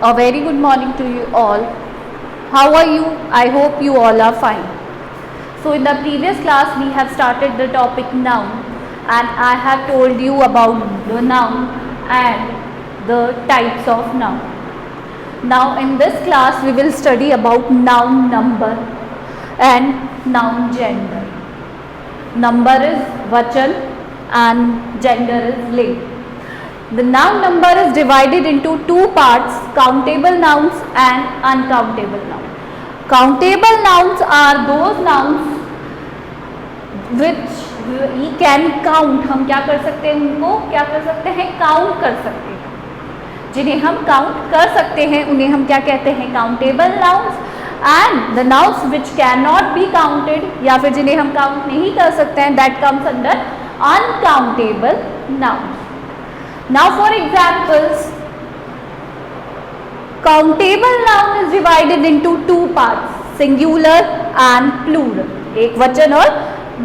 A very good morning to you all. How are you? I hope you all are fine. So in the previous class we have started the topic noun, and I have told you about the noun and the types of noun. Now in this class we will study about noun number and noun gender. Number is vachan and gender is ling. The noun number is divided into two parts, countable nouns and uncountable nouns. Countable nouns are those nouns which we can count. हम क्या कर सकते हैं, उनको क्या कर सकते हैं, काउंट कर सकते हैं. जिन्हें हम काउंट कर सकते हैं उन्हें हम क्या कहते हैं, countable nouns. And the nouns which can not be counted, या फिर जिन्हें हम काउंट नहीं कर सकते हैं, that comes under uncountable nouns. Now for examples, countable noun is divided into two parts, singular and plural. एक वचन और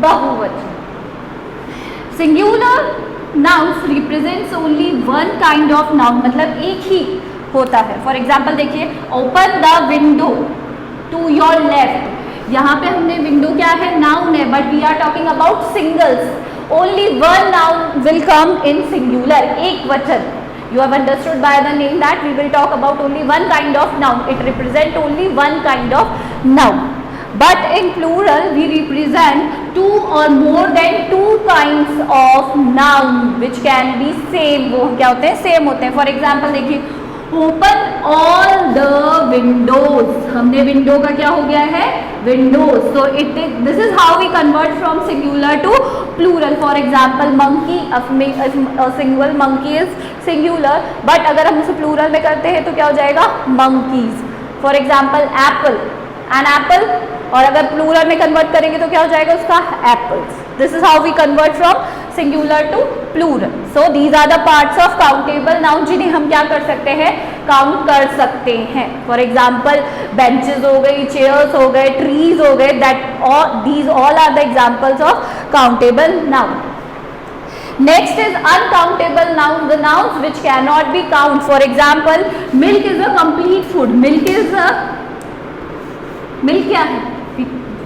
बहुवचन. Singular nouns represents only one kind of noun, मतलब एक ही होता है. For example देखिए, open the window to your left. यहाँ पे हमने window क्या है, noun है, but we are talking about singles. Only one noun will come in singular, एक वचन. You have understood by the name that we will talk about only one kind of noun. It represents only one kind of noun. But in plural we represent two or more than two kinds of noun which can be same. वो क्या होते हैं, same होते हैं. For example देखिए, open all the windows. हमने window का क्या हो गया है, windows. So this is how we convert from singular to plural. For example monkey, a single monkey is singular, but अगर हम उसे plural में करते हैं तो क्या हो जाएगा, monkeys. For example apple, an apple, और अगर plural में convert करेंगे तो क्या हो जाएगा उसका, apples. This is how we convert from singular to plural. So these are the parts of countable noun जिन्हें हम क्या कर सकते हैं, काउंट कर सकते हैं. For example benches हो गई, chairs हो गए, trees हो गए, these all are the examples of countable noun. Next is uncountable noun, the nouns which cannot be counted. For example milk is a complete food. milk क्या है,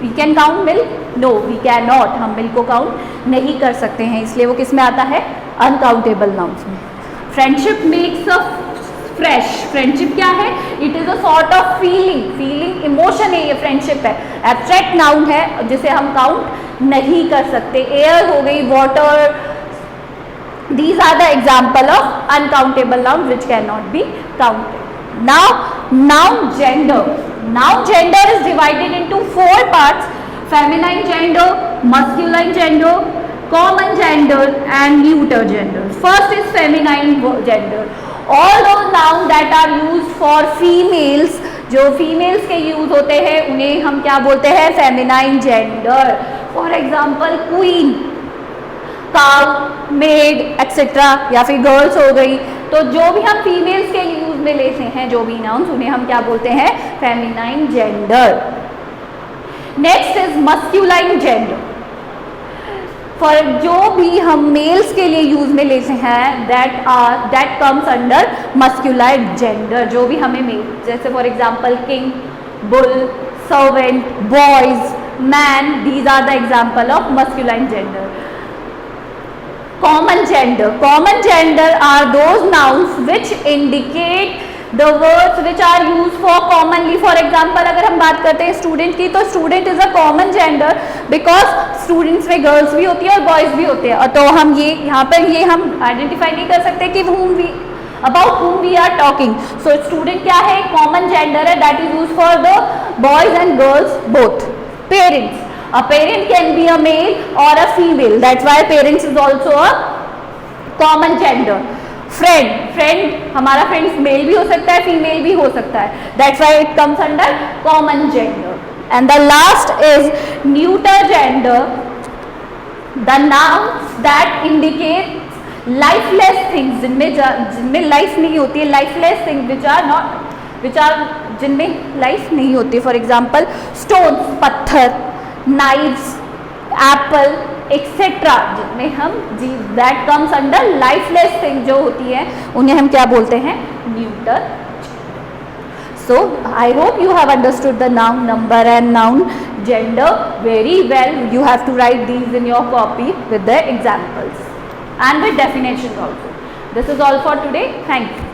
we can count milk? No, we cannot. हम milk को count नहीं कर सकते हैं, इसलिए वो किस में आता है, अनकाउंटेबल नाउन्स में. Friendship makes a fresh. Friendship क्या है, it is a sort of feeling emotion है, ये फ्रेंडशिप है. एब्स्ट्रैक्ट नाउन है जिसे हम काउंट नहीं कर सकते. एयर हो गई, water, these are the example of uncountable noun which cannot be counted. Now noun gender. Noun gender is divided into four parts: feminine gender, masculine gender, common gender and neuter gender. First is feminine gender. All those nouns that are used for females, जो females के use होते हैं उन्हें हम क्या बोलते हैं, feminine gender. For example queen, cow, maid etc. या फिर गर्ल्स हो गई. तो जो भी हम फीमेल्स के यूज में लेते हैं जो भी नाउन्स, उन्हें हम क्या बोलते हैं, feminine gender. Next is masculine gender. For जो भी हम मेल्स के लिए यूज में लेते हैं, that comes under masculine gender. जो भी हमें मेल, जैसे for example king, bull, servant, boys, man, these are the example of masculine gender. Common gender are those nouns which indicate the words which are used for commonly. For example अगर हम बात करते हैं student की, तो student is a common gender because students में girls भी होती है और बॉयज भी होते हैं. तो हम ये यहाँ पर ये हम आइडेंटिफाई नहीं कर सकते कि about whom we are talking. So student क्या है, कॉमन जेंडर है, that is used for the boys and girls both. Parents, a parent can be a male or a female, that's why parents is also a common gender. friend हमारा friends male भी हो सकता है, female भी हो सकता है, that's why it comes under common gender. And the last is neuter gender, the nouns that indicate lifeless things, जिनमें लाइफ नहीं होती है, lifeless things जिनमें लाइफ नहीं होती. फॉर एग्जाम्पल स्टोन्स, पत्थर, नाइव्स, एप्पल एक्सेट्रा, जिनमें हम that comes under lifeless thing जो होती है उन्हें हम क्या बोलते हैं, neuter. So I hope you have understood the noun, number and noun, gender very well. You have to write these in your copy with the examples and with definitions also. This is all for today. Thank you.